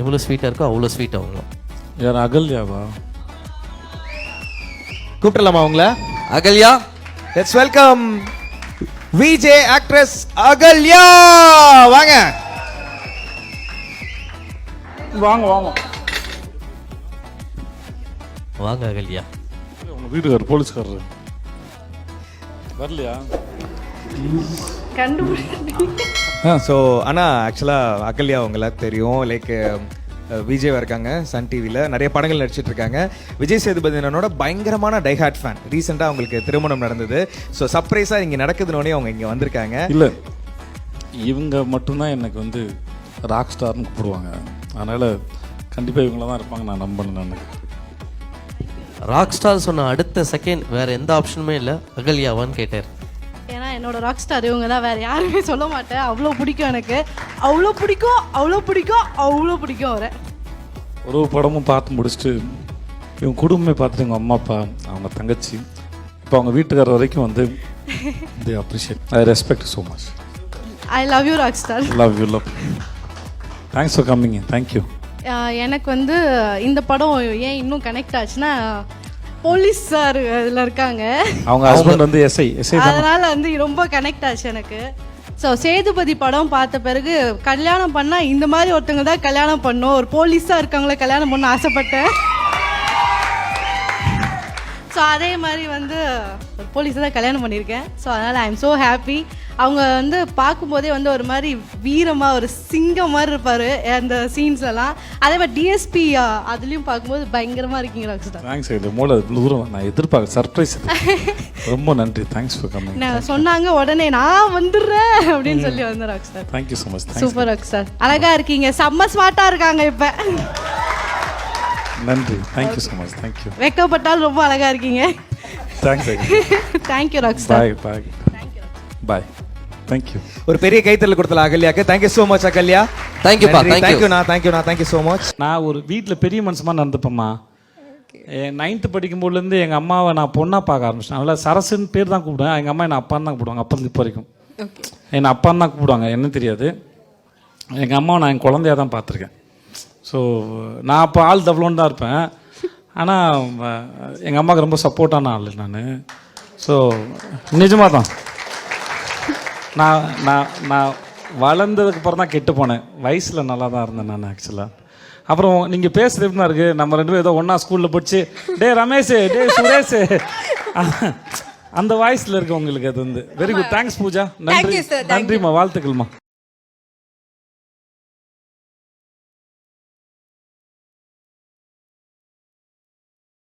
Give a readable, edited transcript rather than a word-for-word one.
எவ்வளோ ஸ்வீட்டாக இருக்கோ அவ்வளோ ஸ்வீட் அவங்களும். யார் அகல்யாவா? கூப்பிடலாமா அவங்கள? Akalya, let's welcome VJ actress Akalya. வாங்க வாங்க வாங்க வாங்க அகல்யா. உங்கள் வீட்டுக்காரர் போலீஸ்காரர் வரலையா? ஸோ ஆனால் ஆக்சுவலாக அகல்யா அவங்கள தெரியும். லைக் விஜய் இருக்காங்க, சன் டிவியில் நிறைய படங்கள் நடிச்சிட்டு இருக்காங்க. விஜய் சேதுபதி அண்ணனோட பயங்கரமான டைஹார்ட் ஃபேன். ரீசெண்டாக அவங்களுக்கு திருமணம் நடந்தது. ஸோ சர்ப்ரைஸாக இங்கே நடக்குதுனோடனே அவங்க இங்கே வந்திருக்காங்க. இல்லை, இவங்க மட்டும்தான் எனக்கு வந்து ராக் ஸ்டார்னு கூப்பிடுவாங்க. அதனால் கண்டிப்பாக இவங்கள தான் இருப்பாங்க நான் நம்பணும். நான் ராக் ஸ்டார் சொன்ன அடுத்த செகண்ட் வேறு எந்த ஆப்ஷனுமே இல்லை, அகல்யாவான்னு கேட்டார். ஏன்னா என்னோட ராக் ஸ்டார் இவங்க தான், வேறு யாருமே சொல்ல மாட்டேன். அவ்வளோ பிடிக்கும் எனக்கு, அவ்வளோ பிடிக்கும், அவ்வளோ பிடிக்கும், அவ்வளோ பிடிக்கும் அவரை. ஒரு படமும் பார்த்து முடிச்சுட்டு இவங்க குடும்பமே பார்த்துட்டு எங்கள் அம்மா அப்பா, அவங்க தங்கச்சி, இப்போ அவங்க வீட்டுக்காரர் வரைக்கும் வந்து they appreciate. I respect you so much. I love you rock star. Love you. Thanks for coming in. Thank you. எனக்கு வந்து இந்த படம் ஏன் இன்னும் கனெக்ட் ஆச்சுன்னா, போலீஸ் சார் இதில் இருக்காங்க, அவங்க ஹஸ்பண்ட் வந்து எஸ்ஐ அதனால வந்து ரொம்ப கனெக்ட் ஆச்சு எனக்கு. ஸோ சேதுபதி படம் பார்த்த பிறகு கல்யாணம் பண்ணால் இந்த மாதிரி ஒருத்தவங்க தான் கல்யாணம் பண்ணணும், ஒரு போலீஸாக இருக்கவங்கள கல்யாணம் பண்ண ஆசைப்பட்டேன். ஸோ அதே மாதிரி வந்து ஒரு போலீஸை தான் கல்யாணம் பண்ணியிருக்கேன். ஸோ அதனால் ஐ எம் ஸோ ஹாப்பி. அவங்க வந்து பார்க்கும்போதே வந்து ஒரு மாதிரி வீரமாக, ஒரு சிங்கம் மாதிரி இருப்பார் அந்த சீன்ஸ் எல்லாம். அதே மாதிரி டிஎஸ்பி அதுலேயும் பார்க்கும்போது பயங்கரமாக இருக்கீங்க ராக் ஸ்டார். தேங்க்ஸ். மூளை தூரம் நான் எதிர்பார்க்க சர்ப்ரைஸ். ரொம்ப நன்றி. Thanks for coming. நான் சொன்னாங்க உடனே நான் வந்துடுறேன் அப்படின்னு சொல்லி வந்தேன் rock star. Thank you so much. Super rock star, அழகாக இருக்கீங்க, செம்ம ஸ்மார்ட்டாக இருக்காங்க இப்போ. நன்றி. Thank you so much. தேங்க்யூ. வெக்கப்பட்டாலும் ரொம்ப அழகாக இருக்கீங்க. Thanks. Thank you rock star. Bye. Thank you. ஒரு பெரிய கைத்தறல் கொடுத்தல அகல்யாக்கு. Thank you so much Ahalya. தேங்க்யூப்பா. தேங்க்யூண்ணா. Thank you so much. நான் ஒரு வீட்டில் பெரிய மனுஷமாக நடந்துப்பேம்மா. 9th படிக்கும்போதுலேருந்து எங்கள் அம்மாவை நான் பொண்ணாக பார்க்க ஆரம்பிச்சேன். அதனால் சரசுன்னு பேர் தான் கூப்பிடுவேன். எங்கள் அம்மா என்னை அப்பான்னு தான் கூப்பிடுவாங்க. அப்போ இப்போ வரைக்கும் என்னை அப்பான்னு தான் கூப்பிடுவாங்க. என்ன தெரியாது, எங்கள் அம்மாவை நான் என் குழந்தையாக தான் பார்த்துருக்கேன். ஸோ நான் அப்போ ஆள் தவளோன்னு தான் இருப்பேன். ஆனால் எங்கள் அம்மாவுக்கு ரொம்ப சப்போர்ட்டான ஆள் நான். ஸோ நிஜமாக தான் நான் நான் நான் வளர்ந்ததுக்கு அப்புறம் தான் கெட்டு போனேன். வயசில் நல்லா தான் இருந்தேன் நான் ஆக்சுவலாக. அப்புறம் நீங்கள் பேசுகிறது எப்படி தான் இருக்குது, நம்ம 2 பேரும் ஏதோ ஒன்றா ஸ்கூலில் படிச்சு டே ரமேஷ் டே சுரேஷ் அந்த வாய்ஸில் இருக்கு உங்களுக்கு. அது வந்து வெரி குட். தேங்க்ஸ் பூஜா. நன்றி. நன்றிம்மா. வாழ்த்துக்கள்மா.